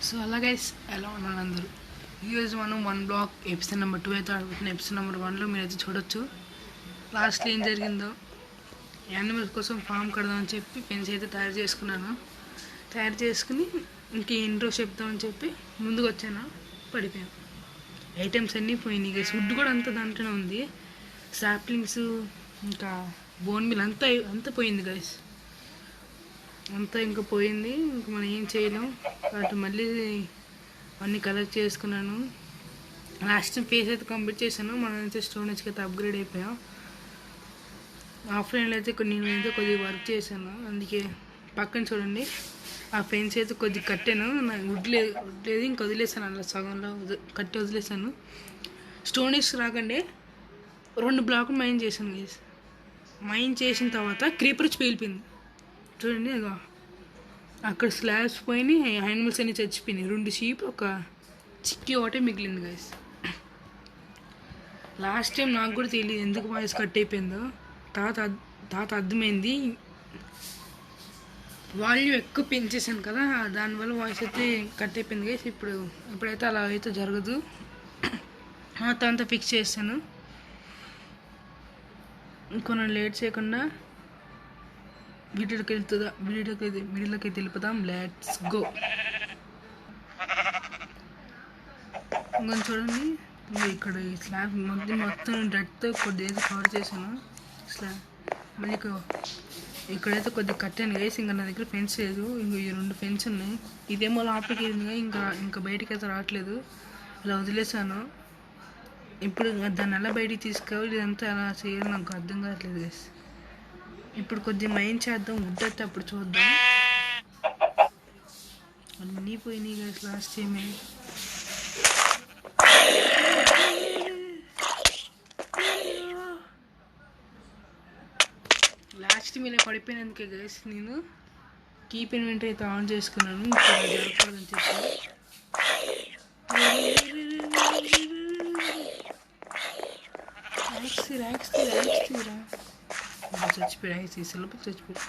So అలా guys ఎలా ఉన్నారు అందరూ. ఈరోజు మనం 1 బ్లాక్ ఎపిసోడ్ నెంబర్ 2 అయితే ఆడుకుంటున్న. ఎపిసోడ్ నెంబర్ 1లో మీరైతే చూడొచ్చు లాస్ట్లో ఏం జరిగిందో. యానిమల్స్ కోసం ఫామ్ కడదామని చెప్పి పెన్స్ అయితే తయారు చేసుకుని ఇంక ఇంట్రో చెప్తామని చెప్పి ముందుకు వచ్చాను. పడిపోయాను. ఐటమ్స్ అన్నీ పోయినాయి గైస్. ఫుడ్ కూడా అంతా దాంట్లోనే ఉంది. సాప్లింగ్స్ ఇంకా బోన్ మిల్ అంతా పోయింది గైస్. అంతా ఇంకా పోయింది. ఇంక మనం ఏం చేయలేం. వాటి మళ్ళీ అన్నీ కలెక్ట్ చేసుకున్నాను. లాస్ట్ టైం ఫేస్ అయితే కంప్లీట్ చేశాను. మనం అయితే స్టోరేజ్కి అయితే అప్గ్రేడ్ అయిపోయాం. ఆఫ్లైన్లో అయితే నేను కొద్దిగా వర్క్ చేశాను. అందుకే పక్కన చూడండి ఆ ఫెన్స్ అయితే కొద్దిగా కట్టాను. నాకు వుడ్ లేదు ఇంక వదిలేసాను. అలా సగంలో కట్టి వదిలేసాను. స్టోనేజ్ రాకండి 2 బ్లాకులు మైన్ చేశాను గైస్. మైన్ చేసిన తర్వాత క్రీపర్ వచ్చి పేలిపోయింది చూడండి. అదో అక్కడ స్లాబ్స్ పోయినాయి. యానిమల్స్ అన్నీ చచ్చిపోయినాయి. 2 షీప్ ఒక చిక్కి ఒకటే మిగిలింది గైస్. లాస్ట్ టైం నాకు కూడా తెలియదు ఎందుకు వాయిస్ కట్ అయిపోయిందో. తాత అర్థమైంది. వాల్యూమ్ ఎక్కువ పెంచేసాను కదా, దానివల్ల వాయిస్ అయితే కట్ అయిపోయింది గైస్. ఇప్పుడైతే అలా అయితే జరగదు. అంతా ఫిక్స్ చేస్తాను. ఇంకొన లేట్ చేయకుండా వీడియోకి తెలుపుదాం. Let's go. ఇంకొంచెం చూడండి ఇక్కడ ఈ స్లాబ్ మొత్తం డెట్తో కొద్దిగా కవర్ చేశాను. స్లాబ్ మళ్ళీ ఇక్కడైతే కొద్దిగా కట్టాను వేసి. ఇంకా నా దగ్గర ఫెన్స్ లేదు. ఇంక ఈ 2 ఫెన్స్ ఉన్నాయి. ఇదేమో లోపలికి వెళ్ళిందిగా ఇంకా బయటికి అయితే రావట్లేదు. ఇలా వదిలేసాను. ఇప్పుడు దాన్ని ఎలా బయటికి తీసుకోవాలి, ఇదంతా ఎలా చేయాలి నాకు అర్థం కావట్లేదు గైస్. ఇప్పుడు కొద్దిగా మైండ్ చేద్దాం. వుడ్ అయితే అప్పుడు చూద్దాం. అన్నీ పోయినాయి గైస్ లాస్ట్ టైమే. లాస్ట్ టైం ఇలా పడిపోయినందుకే గైస్ నేను కీప్ ఇన్వెంటరీ అయితే ఆన్ చేసుకున్నాను. జరగకూడదని చెప్పి. ర్యాక్స్ తీరా చచ్చిపోయాయి. సిలబస్ చచ్చిపోయాయి.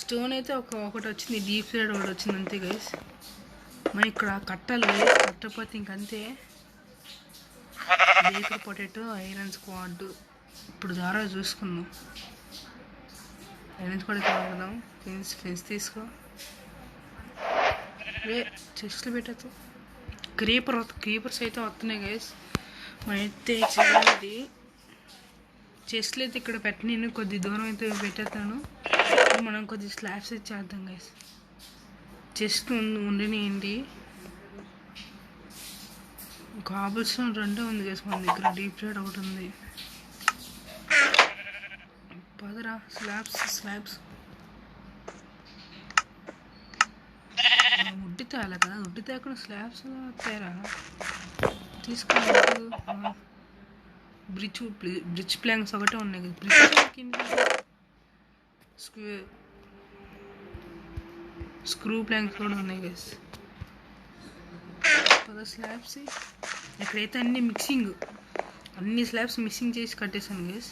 స్టోన్ అయితే ఒకటి వచ్చింది. డీప్ సైడ్ ఒకటి వచ్చింది అంతే గైస్. మరి ఇక్కడ కట్టాలి. కట్టకపోతే ఇంకంతే. బేకర్ పొటాటో ఐరన్ స్క్వాడ్ ఇప్పుడు ద్వారా చూసుకుందాం. ఐరన్ స్క్వాడ్ అయితే వాడదాం. ఫెన్స్ తీసుకో. చెస్ట్లు పెట్టచ్చు. క్రీపర్స్ అయితే వస్తున్నాయి గైస్. మన అయితే చేయాలి. చెస్ట్లు అయితే ఇక్కడ నేను కొద్ది దూరం అయితే పెట్టేస్తాను. మనం కొద్ది స్లాబ్స్ అయితే చేద్దాం గైస్. చెస్ట్ ఉండనియండి. కాబుల్ స్టోన్ 2 ఉంది గైస్ మన దగ్గర. డీప్ సైడ్ ఒకటి ఉంది. పదరా స్లాబ్స్ ఉడ్డి తేయాలి కదా. ఉడ్డి తేకుండా స్లాబ్స్ తేరా తీసుకోవాలి. బ్రిడ్జ్ ప్లాంక్స్ ఒకటే ఉన్నాయి కదా. స్క్రూ ప్లాంక్స్ కూడా ఉన్నాయి గైస్. స్లాబ్స్ ఎక్కడైతే అన్ని స్లాబ్స్ మిక్సింగ్ చేసి కట్టేశాను గైస్.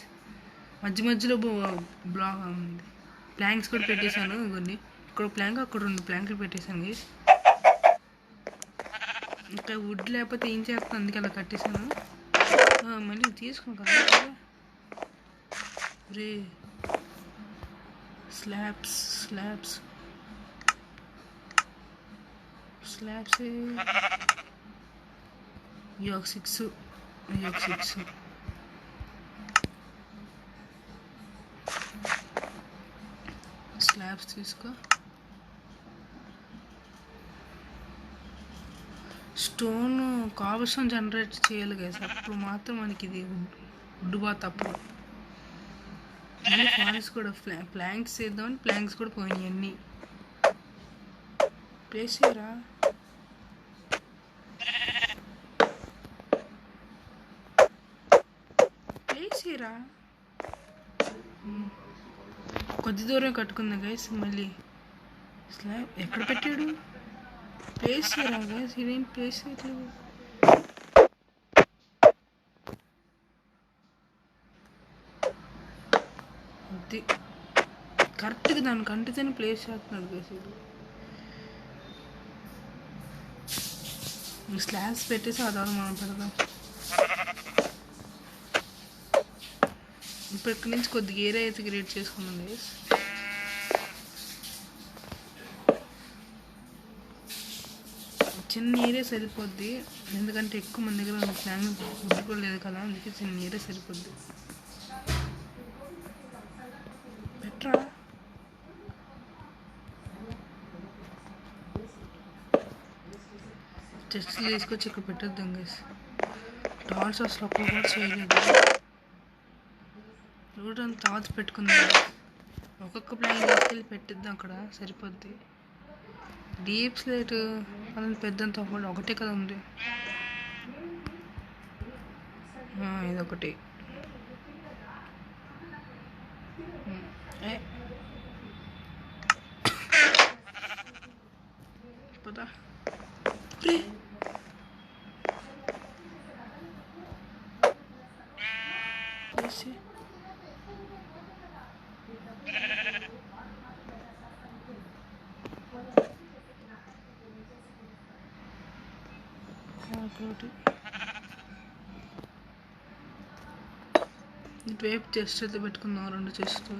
మధ్యలో ప్లాంక్స్ కూడా పెట్టేశాను. ఇవన్నీ ఇక్కడ ప్లాంక్ అక్కడ 2 ప్లాంక్లు పెట్టేశాను గైస్. ఇంకా వుడ్ లేకపోతే ఏం చేస్తాను, అందుకే అలా కట్టేశాను. మళ్ళీ తీసుకో కదా రే. స్లాబ్స్ యోక్ 6 స్లాబ్స్ తీసుకో. స్టోన్ కాబుల్ స్టోన్ జనరేట్ చేయాలి గైస్. అప్పుడు మాత్రం మనకి ఇది వుడ్ బాత్. అప్పుడు మళ్ళీ ఫారెస్ట్ కూడా ప్లాంక్స్ చేద్దామని ప్లాంక్స్ కూడా పోయినాయి అన్నీ. ప్లేస్ చేయరా. కొద్ది దూరం కట్టుకుందా గైస్. మళ్ళీ స్లాబ్ ఎక్కడ పెట్టాడు. ప్లేస్ చేయరా గైస్. ఇదేం ప్లేస్ చేయట్లేదు. కరెక్ట్గా దానికి అంటితేనే ప్లేస్ చేస్తున్నాడు గైస్. స్లాబ్స్ పెట్టేసి ఆ తర్వాత మనం పెడదాం. ఇప్పుడు ఇక్కడి నుంచి కొద్దిగా ఏరియా అయితే క్రియేట్ చేసుకున్నాం గైస్. చిన్న ఏరియా సరిపోద్ది, ఎందుకంటే ఎక్కువ మన దగ్గర ప్లాన్ ఫుడ్ కూడా లేదు కదా, అందుకే చిన్న ఏరియా సరిపోద్ది. బెటరా చెస్ట్లు తీసుకొచ్చి ఇక్కడ పెట్టేద్దాం గైస్. డాల్స్ అసలు ఒక్క కూడా చేయలేదు. రోడ్ అంతా తర్వాత పెట్టుకుందాం. ఒక్కొక్క ప్లాన్ తీసుకెళ్ళి పెట్టిద్దాం అక్కడ సరిపోద్ది. డీప్ స్లేట్ అదంతా పెద్దంత ఒకటే కదా ఉంది. ఇదొకటి. పదా ఇటువైపు చెస్ట్ అయితే పెట్టుకుందాం, 2 చెస్ట్లు.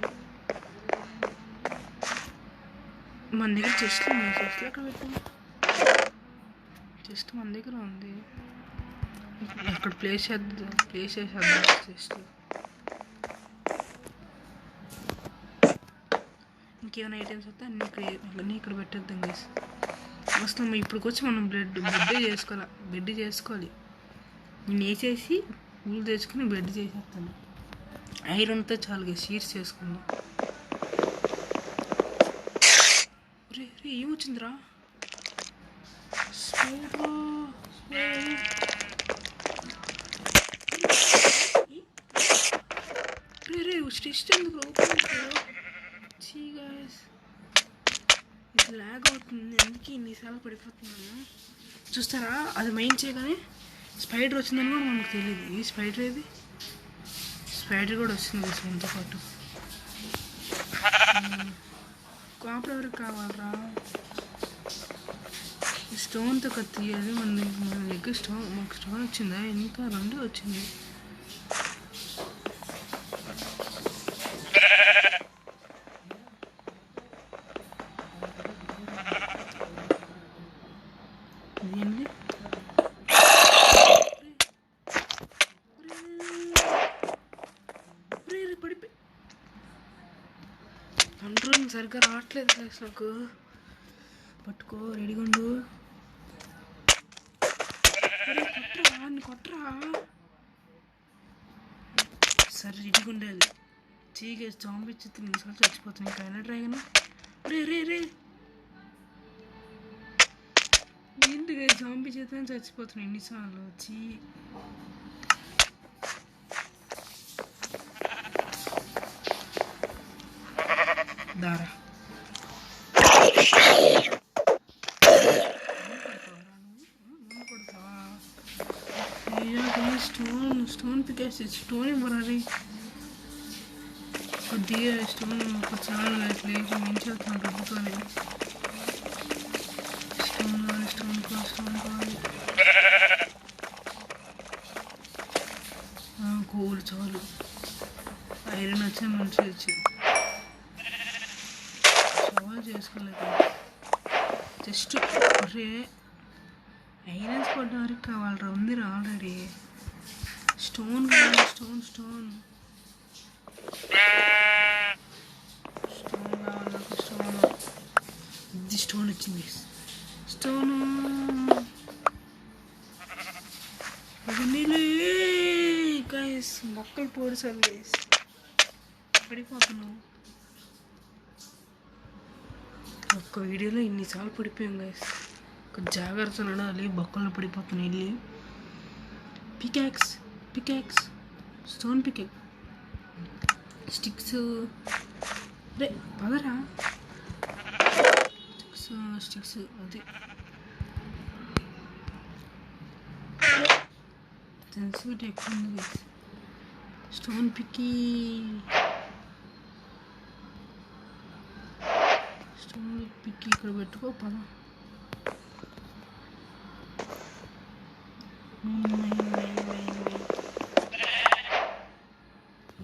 మన దగ్గర చెస్ట్ ఉన్నాయి. చెస్ట్లు ఎక్కడ పెట్టాము? చెస్ట్ మన దగ్గర ఉంది, అక్కడ ప్లేస్ చేసేద్దాం చెస్ట్. ఇంకేమైనా ఐటమ్స్ వస్తే అన్నీ ఇక్కడ పెట్టేద్దాం గైస్. అసలు ఇప్పటికి వచ్చి మనం బెడ్ చేసుకోవాలి. నేను వేసేసి ఊళ్ళు తెచ్చుకుని బెడ్ చేసేస్తాను. ఐరన్తో చాలు గైస్, షీట్స్ చేసుకుందాం. రే ఏమొచ్చిందిరా? రే స్టెస్ట్ ఎందుకు ఇది లాగ్ అవుతుంది, అందుకే ఇన్నిసార్లు పడిపోతున్నాను. చూస్తారా, అది మైండ్ చేయగానే స్పైడర్ వచ్చిందని కూడా మనకు తెలియదు. ఈ స్పైడర్ కూడా వచ్చింది దీంతో పాటు. కాపర్ ఎవరికి కావాలరా? స్టోన్తో తీయాలి. మన దగ్గర మాకు స్టోన్ వచ్చిందా? ఇంకా 2 వచ్చింది. ఏంటి పడిపోయి కంట్రోల్ సరిగ్గా రావట్లేదు ప్లస్ నాకు. పట్టుకో, రెడీగా ఉండు. కొట్టరా సరే, రెడీగా ఉండాలి. చీకేసి చాంపిచ్చి 3 సార్లు చచ్చిపోతుంది. ఇంకా అయినా డ్రాగన్. రే ఏంటిగా జాంబీ చేతనే చచ్చిపోతున్నాయి ఎన్నిసార్లు వచ్చి. దారా స్టోన్ పికేసి స్టోన్ ఇవ్వరాలి కొద్దిగా. స్టోన్ ఒక చాలా లేచి మించి వెళ్తున్నాను డబ్బుతోనే. స్టోన్ కావాలి. కోల్ చాలు. ఐరన్ వచ్చి మంచిగా వచ్చి సవాల్ చేసుకోలేదు. జస్ట్ రే ఐరన్స్ పడ్డ వరకు కావాలరా, ఉందిరా ఆల్రెడీ. స్టోన్ కావాలి. స్టోన్ కావాలి నాకు. ఇది స్టోన్ వచ్చింది. స్టోను గైస్, మొక్కలు పొడిసారు గైస్, పడిపోతున్నావు. ఒక్క వీడియోలో ఇన్నిసార్లు పడిపోయాం గైస్. ఒక జాగ్రత్త నడాలి, బొక్కలు పడిపోతున్నాయి. వెళ్ళి పికాక్స్ స్టోన్ పికాక్ స్టిక్స్. రే పదరా స్టిక్స్ అది సెన్సిటివిటీ ఎక్కువ ఉంది. స్టోన్ పిక్కి ఇక్కడ పెట్టుకో. పద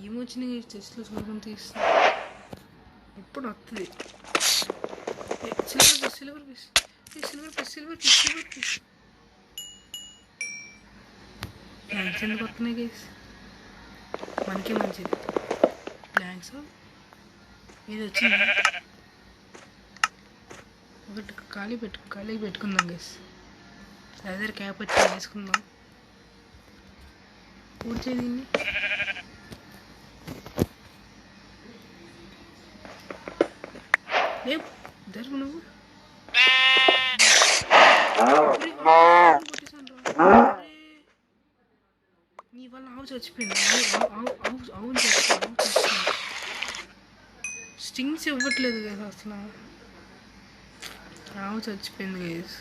ఏమొచ్చినాయి చెస్ట్లో చూడకుండా తీస్తా ఎప్పుడు వస్తుంది. సిల్వర్ పీస్ ప్లాంక్స్ ఎందుకు వస్తున్నాయి గైస్? మనకే మంచిది. ప్లాంక్స్ ఇది వచ్చింది. ఒకటి ఖాళీ పెట్టుకుందాం గైస్. అదే క్యాప్ వచ్చి వేసుకుందాం. పూర్తి దీన్ని జరుగు నువ్వు. నీ వల్ల ఆవు చచ్చిపోయింది. ఆవు చచ్చిపోయింది. స్టింగ్స్ ఇవ్వట్లేదు కదా అసలు. ఆవు చచ్చిపోయింది గైస్.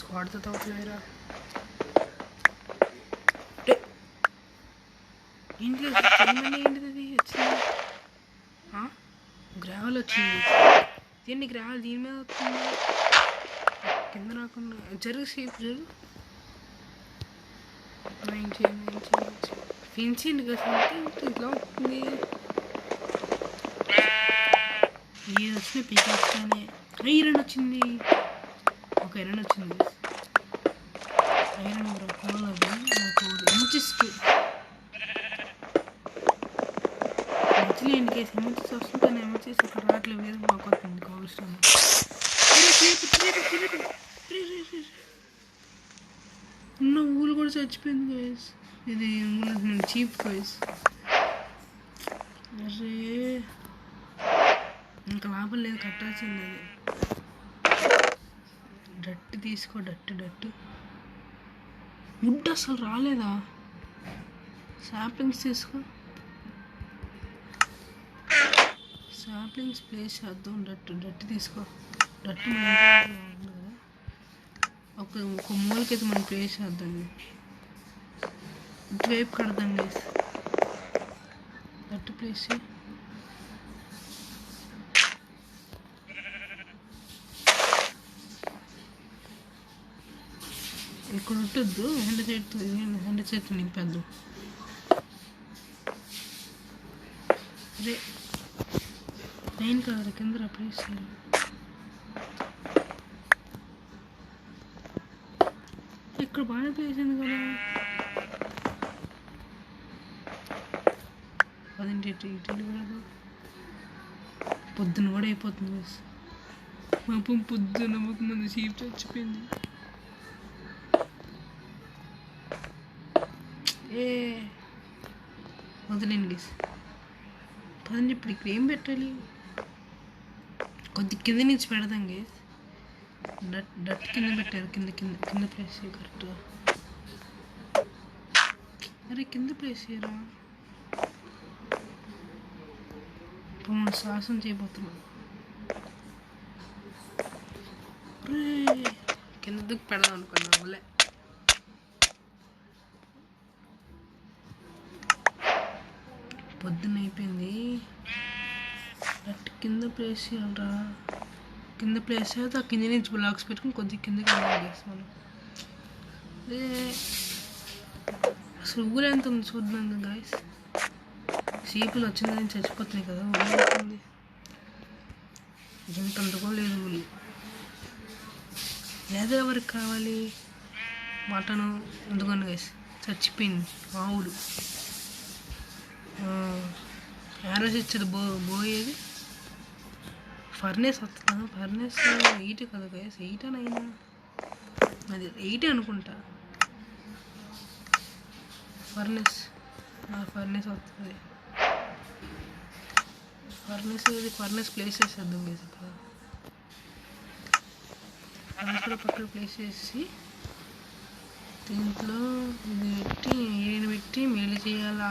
స్క్వాడ్తో తవ్వట్లేరా ఇంట్లో ఏంటిది అది వచ్చింది? గ్రావెల్ వచ్చింది. దీన్ని గ్రావెల్ దీని మీద వస్తుంది. కింద రాకుండా సేపు జరుగు. ఫెన్సింగ్ కదా ఇట్లా వస్తుంది. ఏది వచ్చినా పీకేస్తానే. ఐరన్ వచ్చింది. ఒక ఐరన్ వచ్చింది. ఐరన్ కోల్ అది నాకు ఎంచిస్ట్ మంచిలేండి కేసు. ఎమర్జెన్సీ వస్తుంటాను. ఎమర్జెన్సీ అక్కడ రావట్లేదు. లేదు మాకు వస్తుంది కావలసిన. ఉన్న ఊరు కూడా చచ్చిపోయింది గైస్. ఇది చీప్ గైస్. అరే ఇంకా లాభం లేదు, కట్టాల్సింది. అది డట్టు తీసుకో. డట్టు వుడ్ అసలు రాలేదా? సాప్లింగ్స్ తీసుకో. సాప్లింగ్స్ ప్లేస్ చేద్దాం. డట్టు తీసుకో. డట్టు కదా ఒక మూలకైతే మనం ప్లేస్ చేద్దాం. ఇటువైపు కడదాం గైస్. డట్టు ప్లేస్ ఇక్కడ ఉంటొద్దు. హెండ చేతి నింపేద్దాం. అరే మెయిన్ కలర్ కింద ప్లేస్ ఇక్కడ బాగానే ప్లేస్ అయింది కదా. అదేంటి ఇటు కాదు. పొద్దున కూడా అయిపోతుంది. పాపం పొద్దున ఒక మంది చీప్ చచ్చిపోయింది. వదిలేండి గేస్. పదండి. ఇప్పుడు ఇక్కడ ఏం పెట్టాలి? కొద్ది కింద నుంచి పెడదాం గేస్. డట్ కింద పెట్టారు. కింద ప్లేస్ చేయ కరెక్ట్గా. అరే కింద ప్లేస్ చేయరా. ఇప్పుడు మనం సాహసం చేయబోతున్నాం. కింద దుక్కు పెడదాం అనుకున్నాం. వల్లే పొద్దున్న అయిపోయింది. డట్ కింద ప్లేస్ చేయాలరా. కింద ప్లేస్ చేస్తే ఆ కింద నుంచి బ్లాక్స్ పెట్టుకుని కొద్దిగా కిందకి మనం. అసలు ఊరు ఎంత ఉంది చూద్దాం గాయస్. సీపులు వచ్చిందని చచ్చిపోతున్నాయి కదా. ఊరుంది ఇంత కూడా లేదు. ఊళ్ళు లేదా ఎవరికి కావాలి? మటను ఎందుకని గాయస్ చచ్చిపోయింది. ఆవులు యారోస్ ఇచ్చేది పోయేది. ఫర్నేస్ వస్తుందా? ఫర్నేస్ 8 కదా గైస్. 8 అయినా అది 8 అనుకుంటా. ఫర్నేస్ వస్తుంది. ఫర్నేస్ ప్లేస్ చేసేద్దాం గైస్. ఇక్కడ పక్కన ప్లేస్ చేసి దీంట్లో ఇది పెట్టి మేలు చేయాలా.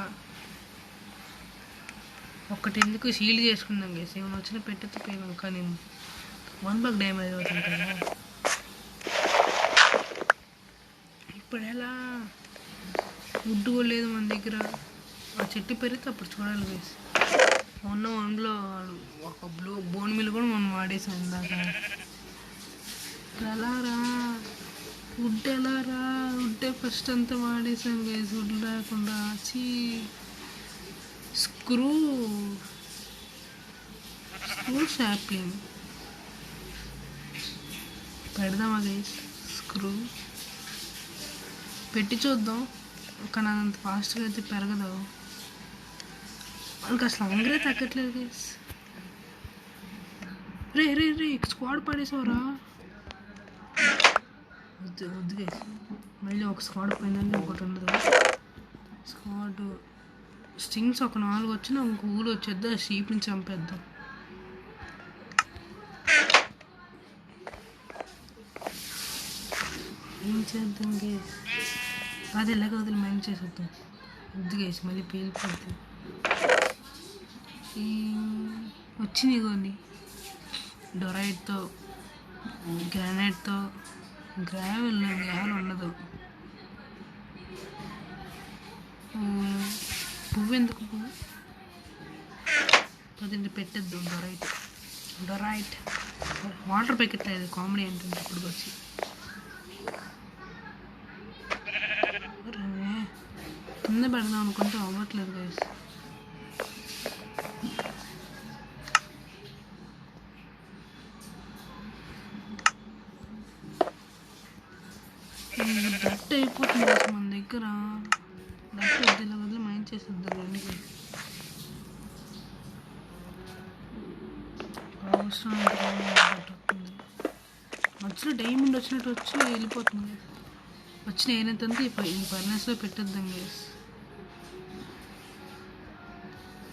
ఒక్కటి ఎందుకు సీల్ చేసుకుందాం గేసి. ఏమైనా వచ్చినా పెట్టెత్తి పోయినాం. కానీ 1 బగ్ డ్యామేజ్ అవుతుంది కదా. ఇప్పుడు ఎలా? వుడ్ కూడా లేదు మన దగ్గర. ఆ చెట్టు పెరిగితే అప్పుడు చూడాలి గేసి. మొన్న 1లో ఒక బోన్ మిల్ కూడా మనం వాడేసాం ఇందాక. ఎలా రా వుడ్ ఎలా రా వుడ్డే ఫస్ట్ అంతా వాడేసాం గైస్ వుడ్ లేకుండా స్క్రూ షాప్లింగ్ పెడదామా గైస్ స్క్రూ పెట్టి చూద్దాం కానీ అంత ఫాస్ట్గా అయితే పెరగదు వాళ్ళకి అసలు హంగరే తగ్గట్లేదు గైస్ రే స్క్వాడ్ పడేసావురా వద్దు గైస్ మళ్ళీ ఒక స్క్వాడ్ పోయిందంటే ఇంకోటి ఉండదు స్క్వాడ్ స్టింగ్స్ ఒక 4 వచ్చినా ఇంకో ఊరు వచ్చేద్దాం షీప్ని చంపేద్దాం ఏం చేద్దాం గైస్ అది ఎలాగ వదిలి మైండ్ చేసేద్దాం వద్దు గైస్ మళ్ళీ పేలిపోద్ది వచ్చినాయి కొన్ని డొరైట్తో గ్రానైట్తో గ్రావెల్ ఉండదు పువ్వు ఎందుకు పువ్వు పదండి పెట్టేద్దాం డొరైట్ వాటర్ ప్యాకెట్ లేదు కామెడీ ఏంటంటే ఇప్పుడు వచ్చి కింద పెడదాం అనుకుంటే అవ్వట్లేదు గైస్ డట్ అయిపోతుంది మన దగ్గర డట్ వదిలి మైండ్ చేసేద్దాం ఎందుకు అవసరం వస్తుంది మధ్యలో డైమండ్ వచ్చినట్టు వచ్చి వెళ్ళిపోతుంది వచ్చిన ఏనైతే ఈ ఫర్నెస్లో పెట్టేద్దాం గైస్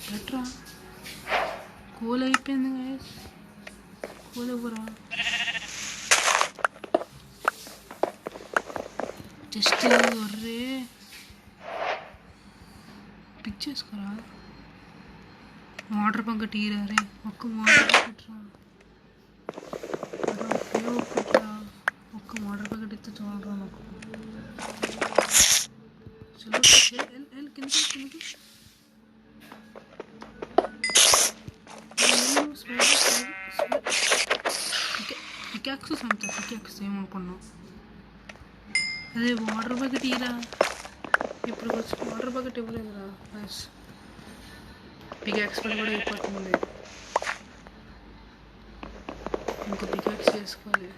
పెట్టరా కూల్ అయిపోయింది గైస్ కూల్ ఇవ్వరా జస్ట్ ఒర్రే పిక్ చేసుకోరా వాటర్ పంక టీరా రే ఒక్క వాటర్ పెట్టరా పెట్టరా ఒక్క వాటర్ ప్యాకెట్ ఇస్తే చూడరా నాకు చలో కిందకి పికాక్స్ అంతా పికాక్స్ ఏమనుకున్నావు అదే వాటర్ బకెట్ ఇరా ఇప్పుడు వచ్చి వాటర్ బకెట్ ఇవ్వలేదురా బస్ పికాక్స్ పని కూడా అయిపోతుంది ఇంకో పికాక్స్ చేసుకోవాలి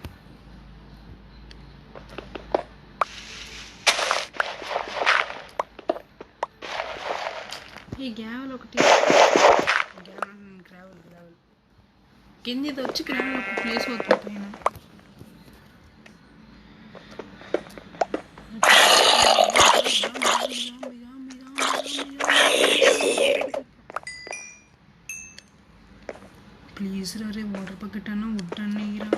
ఈ గ్రావెల్ ఒకటి గ్రావెల్ కింద ఇది వచ్చి గ్రావెల్ ఒక ప్లేస్ అవుతుంది పైన ప్లీజ్ రే వాటర్ బకెట్ అన్న వుడ్ అన్న ఇరా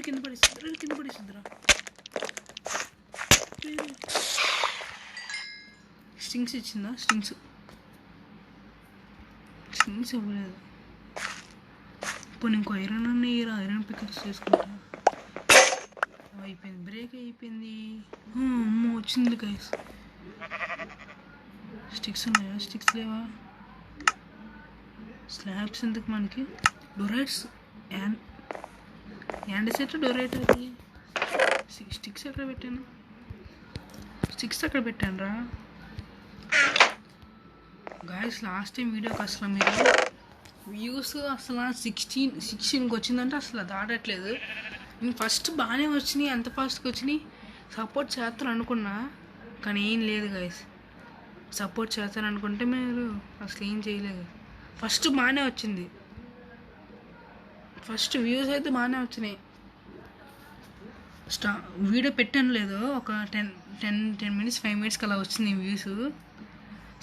కింద పడేసిద్దిరా స్టింగ్స్ ఇచ్చిందా స్టింగ్స్ ఇవ్వలేదు ఇప్పుడు ఇంకో ఐరన్ అన్న ఇరా ఐరన్ పికప్స్ చేసుకుంటా అయిపోయింది బ్రేక్ అయిపోయింది అమ్మ వచ్చింది గైస్ స్టిక్స్ ఉన్నాయా స్టిక్స్ లేవా స్లాబ్స్ ఎందుకు మనకి డొరైట్స్ యాండ్ సెట్ డొరైట్ అది స్టిక్స్ ఎక్కడ పెట్టాను రా గాయస్ లాస్ట్ టైం వీడియోకి అసలు మీరు వ్యూస్ అసలు 16కి వచ్చిందంటే అసలు దాటట్లేదు నేను ఫస్ట్ బాగానే వచ్చినాయి ఎంత ఫాస్ట్గా వచ్చినాయి సపోర్ట్ చేస్తాను అనుకున్నా కానీ ఏం లేదు గాయస్ సపోర్ట్ చేస్తాను అనుకుంటే మీరు అసలు ఏం చేయలేదు ఫస్ట్ బాగానే వచ్చింది ఫస్ట్ వ్యూస్ అయితే బాగానే వచ్చినాయి వీడియో పెట్టాను లేదు ఒక 10 మినిట్స్ 5 మినిట్స్కి అలా వచ్చింది వ్యూస్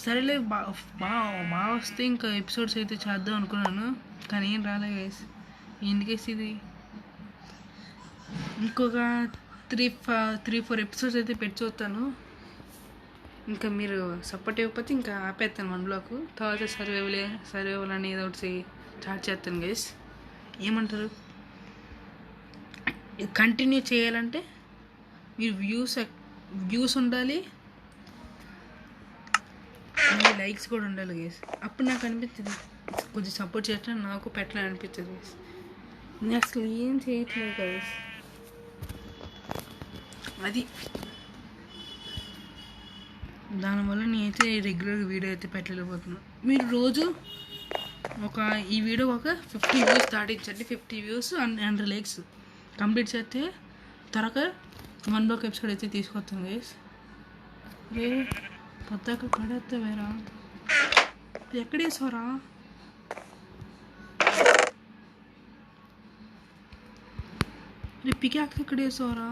సరేలే బాగా వస్తే ఇంకా ఎపిసోడ్స్ అయితే చేద్దాం అనుకున్నాను కానీ ఏం రాలే గైస్ ఎందుకేసి ఇది ఇంకొక 3-4 ఎపిసోడ్స్ అయితే పెట్టి చూస్తాను ఇంకా మీరు సపోర్ట్ ఇవ్వకపోతే ఇంకా ఆపేస్తాను 1 బ్లాక్ తర్వాత సర్వైవల్ అని ఏదో ఒకటి స్టార్ట్ చేస్తాను గైస్ ఏమంటారు కంటిన్యూ చేయాలంటే మీరు వ్యూస్ ఉండాలి మళ్ళీ లైక్స్ కూడా ఉండాలి గైస్. అప్పుడు నాకు అనిపిస్తుంది కొంచెం సపోర్ట్ చేస్తే నాకు పెట్టాలని అనిపిస్తుంది గైస్. నేను అసలు ఏం చేయట్లేదు గైస్. అది దానివల్ల నేనైతే రెగ్యులర్గా వీడియో అయితే పెట్టలేకపోతున్నాను. మీరు రోజు ఈ వీడియో ఒక 50 వ్యూస్ దాటించండి. 50 వ్యూస్ అండ్ 100 లైక్స్ కంప్లీట్ చేస్తే త్వరగా 1 ఎపిసోడ్ అయితే తీసుకొస్తాను గైస్. రే పొద్దాక పడేస్తావేరా, ఎక్కడేసారా? రే పికాక్స్ ఎక్కడేసారా?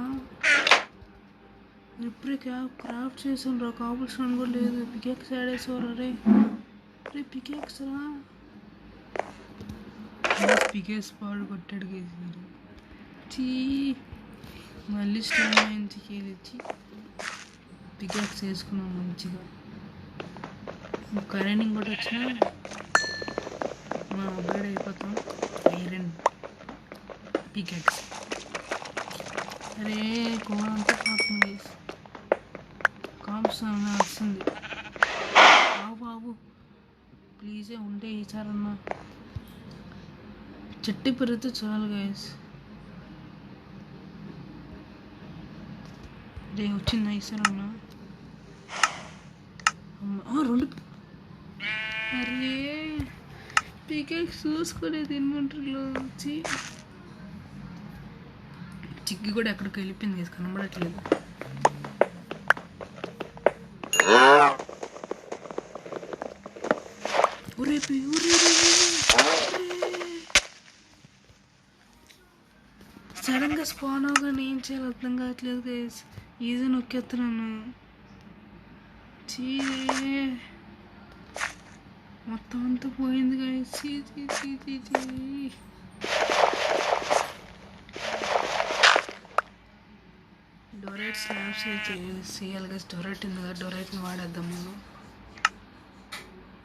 ఇప్పుడే క్రాఫ్ట్ చేసాను రా, కాపుల్షన్ కూడా లేదు. పికాక్స్ ఆడేసారా? రే రే పికాక్స్ రా. పికేస్ పాడు కొట్టాడు గేసి. చీ మళ్ళీ స్టోన్ మైన్స్కి తెచ్చి పికాక్స్ వేసుకున్నాం మంచిగా. కరెంటింగ్ కూడా వచ్చినా మనం అప్గ్రేడ్ అయిపోతాం. Iron peacocks. అరే కూర అంతా పోతుంది గేసి. కాపుసం వస్తుంది. బాబు ప్లీజే ఉంటే ఈసారన్నా చెట్టు పెరిగితే చాలు గైస్. రే వచ్చిందా ఈసారన్నా? 2. అరే పికాక్స్ చూసుకోలేదు ఇన్వెంటరీలో వచ్చి. చిక్కి కూడా ఎక్కడికి వెళ్ళిపోయింది గైస్, కనబడట్లేదు. సడన్గా స్పాన్ అవగానే ఏం చేయాలి అర్థం కావట్లేదు గైస్. ఈజీ నొక్కేస్తున్నాను. చీ మొత్తం అంతా పోయింది గైస్. డొరైట్ స్లాబ్స్ అయితే చేయాలి గైస్. డొరైట్ ఉంది కదా, డొరైట్ని వాడేద్దాం మనం.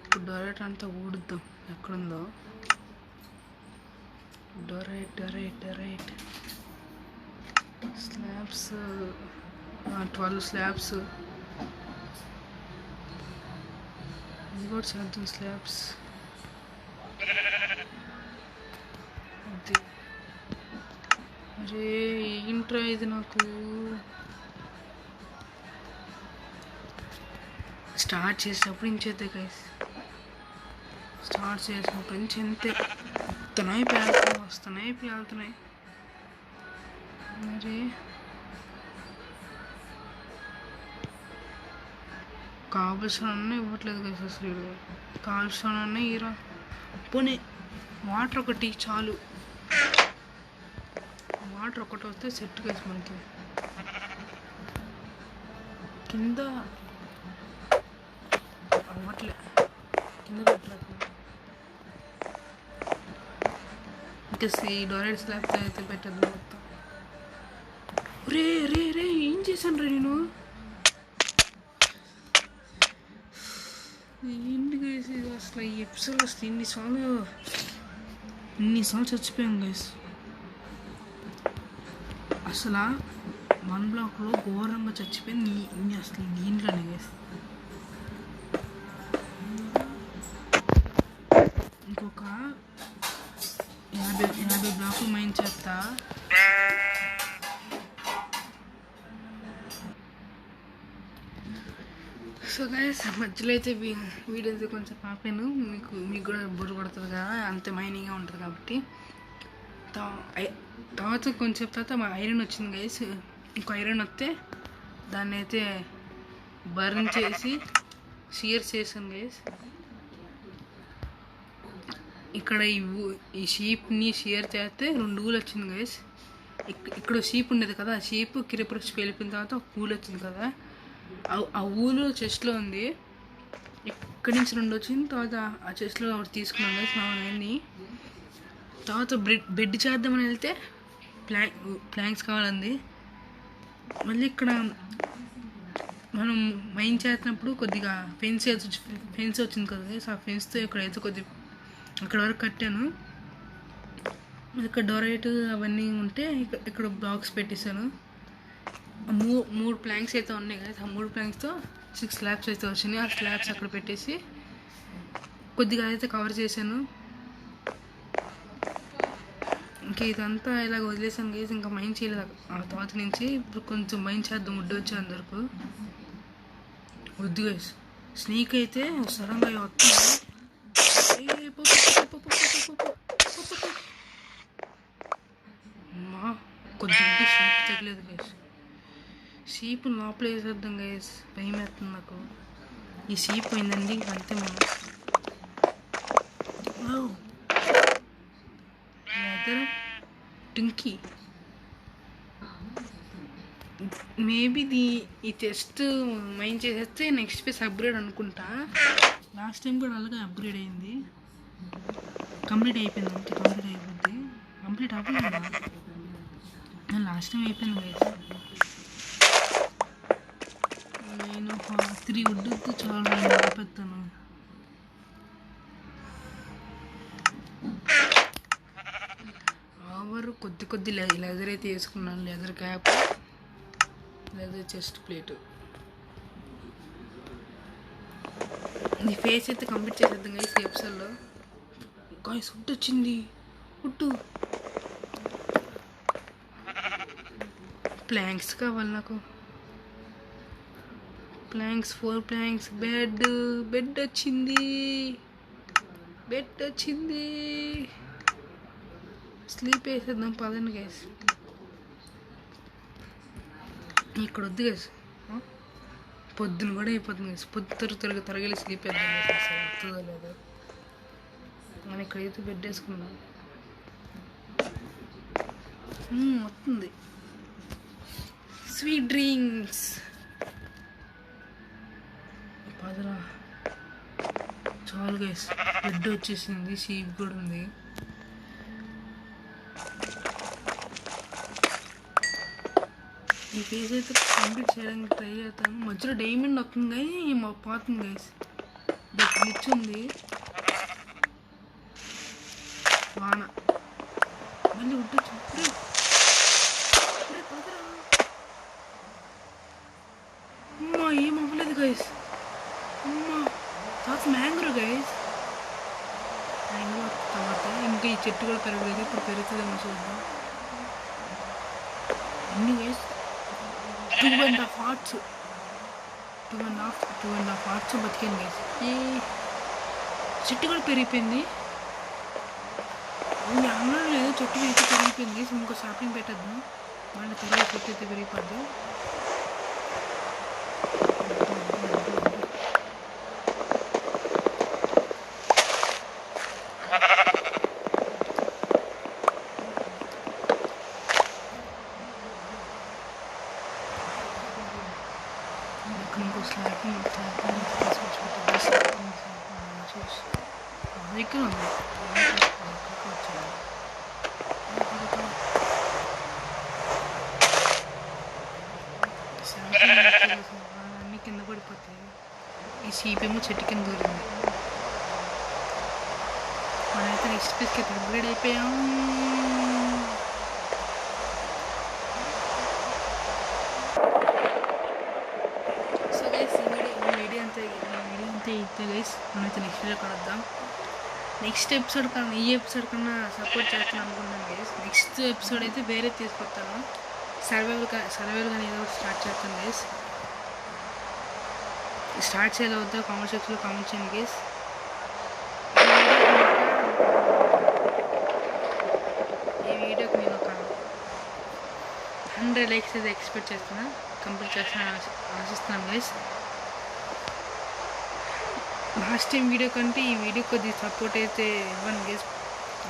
ఇప్పుడు డొరైట్ అంతా ఊడుద్దాం ఎక్కడుందో. డొరైట్ స్లాబ్స్ 12 స్లాబ్స్. ఇది కూడా చేద్దాం స్లాబ్స్. అది అరే ఏంట్రా ఇది నాకు. స్టార్ట్ చేసినప్పుడు నుంచి అయితే గైస్, స్టార్ట్ చేసినప్పటి నుంచి అంతే. వస్తున్నాయి పేలుతున్నాయి. మరి కాపుల్షన్ అన్నీ ఇవ్వట్లేదు కదా అసలు. కాపుల్షన్ అన్నీ ఈరా. పోనీ వాటర్ ఒకటి చాలు. వాటర్ ఒకటి వస్తే సెట్ కేసు మనకి. కింద అవ్వట్లే, కింద పెట్టలేదు. ఇంకా డొరైట్ స్లాబ్ అయితే పెట్టద్దు మొత్తం. రే ఏం చేశాను రా నేను? ఏంటి గైస్ అసలు ఈ ఎపిసోడ్ అసలు ఇన్నిసార్లు చచ్చిపోయాం గైస్. అసలు 1 బ్లాక్లో ఘోరంగా చచ్చిపోయింది అసలు దీంట్లోనే గైస్. ఇంకొక 50 బ్లాకులు మైన్ చేస్తా. సో గైస్ మధ్యలో అయితే వీడియో అయితే కొంచెం ఆపాను. మీకు కూడా బుర్ర పడుతుంది కదా, అంతే మైనింగ్గా ఉంటుంది కాబట్టి. తర్వాత కొంచెం తర్వాత మా ఐరన్ వచ్చింది గైస్. ఇంకో ఐరన్ వస్తే దాన్ని అయితే బర్న్ చేసి షియర్ చేసాను గైస్. ఇక్కడ ఈ షీప్ని షియర్ చేస్తే 2 ఊలు వచ్చింది గైస్. ఇక్కడ షీప్ ఉండేది కదా, ఆ షీప్ కిరపరచుకు వెళ్ళిపోయిన తర్వాత ఒక ఊలు వచ్చింది కదా, ఆ ఊలు చెస్ట్లో ఉంది. ఇక్కడి నుంచి 2 వచ్చింది. తర్వాత ఆ చెస్ట్లో ఒకటి తీసుకున్నాను గైస్ మా నాయన్ని. తర్వాత బెడ్ చేద్దామని వెళ్తే ప్లాంక్స్ కావాలంది. మళ్ళీ ఇక్కడ మనం మైన్ చేసినప్పుడు కొద్దిగా ఫెన్స్ వచ్చింది కదా గైస్. ఆ ఫెన్స్తో ఇక్కడైతే కొద్దిగా అక్కడ వరకు కట్టాను. ఇక్కడ డొరైట్ అవన్నీ ఉంటే ఇక్కడ బ్లాక్స్ పెట్టేశాను. 3 ప్లాంక్స్ అయితే ఉన్నాయి కదా, ఆ 3 ప్లాంక్స్తో 6 స్లాబ్స్ అయితే వచ్చినాయి. ఆ స్లాబ్స్ అక్కడ పెట్టేసి కొద్దిగా అయితే కవర్ చేశాను. ఇంకా ఇదంతా ఇలాగ వదిలేసాను గైస్. ఇంకా మైండ్ చేయలేదు ఆ తర్వాత నుంచి. ఇప్పుడు కొంచెం మైండ్ చేద్దాం వడ్డు వచ్చే అందరకు. వద్దు గైస్, స్నేక్ అయితే సడన్గా వస్తుంది. మా కొద్దిగా షీప్ తగ్గలేదు గైస్. షీప్ లోపల వేసేద్దాం గైస్, భయం వేస్తుంది నాకు. ఈ షీప్ పోయిందండి అంతే. మనం టింకీ మేబీ ఈ టెస్ట్ మైండ్ చేసేస్తే నెక్స్ట్ ఫేస్ అప్గ్రేడ్ అనుకుంటా. లాస్ట్ టైం కూడా అలాగే అప్గ్రేడ్ అయింది. కంప్లీట్ అయిపోయింది అంతే. కంప్లీట్ అవ్వలేదు. లాస్ట్ టైం అయిపోయింది కదా. నేను 3 వుడ్తో చాలా పెడతాను. కొద్ది లెదర్ అయితే వేసుకున్నాను. Leather cap, leather chest plate. ఈ ఫేస్ అయితే కంప్లీట్ చేసేద్దాం గైస్ ఈ ఎపిసోడ్లో. గైస్ వుడ్ వచ్చింది. వుడ్ ప్లాంక్స్ కావాలి నాకు. Planks 4 planks. బెడ్ వచ్చింది. స్లీప్ వేసేద్దాం పదండి గైస్. ఇక్కడ వద్దు గైస్, పొద్దున కూడా అయిపోతుంది గైస్. త్వరగా స్లీప్ వేద్దాం గైస్. వస్తుందో లేదో. మనం ఇక్కడైతే బెడ్ వేసుకుందాం. వస్తుంది. స్వీట్ డ్రింక్స్ పదరా. చాలు గైస్, బెడ్ వచ్చేసింది. షీప్ కూడా ఉంది. ఈ ఫేస్ అయితే కంప్లీట్ చేయడానికి ట్రై చేస్తాను. మధ్యలో డైమండ్ వస్తుంది కానీ పోతుంది గైస్. గ్లిచ్ ఉంది. వాన మళ్ళీ ఉంటే చెప్పు. అమ్మా ఏం అవ్వలేదు గైస్. అమ్మా తర్వాత మ్యాంగ్రో గైస్. మ్యాంగ్రో తర్వాత ఇంకా ఈ చెట్టు కూడా పెరగలేదు. ఇప్పుడు పెరుగుతుందేమో చూద్దాం. ఎన్ని గైస్ 2.5 hearts. 2.5 hearts బతికాను గైస్. ఈ చెట్టు కూడా పెరిగిపోయింది. అన్నం లేదు, చెట్టు అయితే పెరిగిపోయింది. ఇంకో షాపింగ్ పెట్టద్దాం. మళ్ళీ తర్వాత చెట్టు అయితే పెరిగిపోద్ది. ఇంకో స్లాపింగ్ ఇక్కడ ఉంది. అన్నీ కింద పడిపోతాయి. ఈ షీప్ ఏమో చెట్టు కింద దూరింది. మనమైతే నెక్స్ట్ ప్లేస్కి అయితే అప్గ్రేడ్ అయిపోయాం. సో గైస్ ఈ వీడియో అంతే గైస్. మనమైతే నెక్స్ట్ వీడియో కలుద్దాం. నెక్స్ట్ ఎపిసోడ్ కన్నా ఈ ఎపిసోడ్ కన్నా సపోర్ట్ చేస్తాను అనుకుంటున్నాను గైస్. నెక్స్ట్ ఎపిసోడ్ అయితే వేరే తీసుకొస్తాను. సర్వైవల్ కానీ ఏదో స్టార్ట్ చేస్తాను గైస్. స్టార్ట్ చేయాలి వద్దా కామెంట్ సెక్షన్లో కామెంట్ చేయండి గైస్. ఈ వీడియోకి నేను ఒక 100 likes అయితే ఎక్స్పెక్ట్ చేస్తున్నా. కంప్లీట్ చేస్తాను ఆశిస్తున్నాను గైస్. లాస్ట్ టైం వీడియో కంటే ఈ వీడియో కొద్దిగా సపోర్ట్ అయితే ఇవ్వండి గైస్.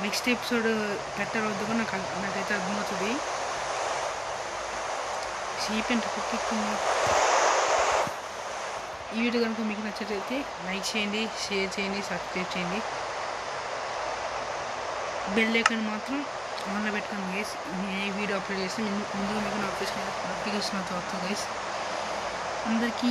నెక్స్ట్ ఎపిసోడ్ పెట్టవద్దు కూడా నాకైతే అర్థమవుతుంది. షీప్ అంటే కుక్కింది. ఈ వీడియో కనుక మీకు నచ్చినట్లయితే లైక్ చేయండి, షేర్ చేయండి, సబ్స్క్రైబ్ చేయండి. బెల్ ఐకాన్ మాత్రం ఆన్లో పెట్టుకోండి గైస్. నేను ఏ వీడియో అప్లోడ్ చేస్తే ముందుగా మీకు నోటిఫికేషన్ అవుతుంది గైస్. అందరికీ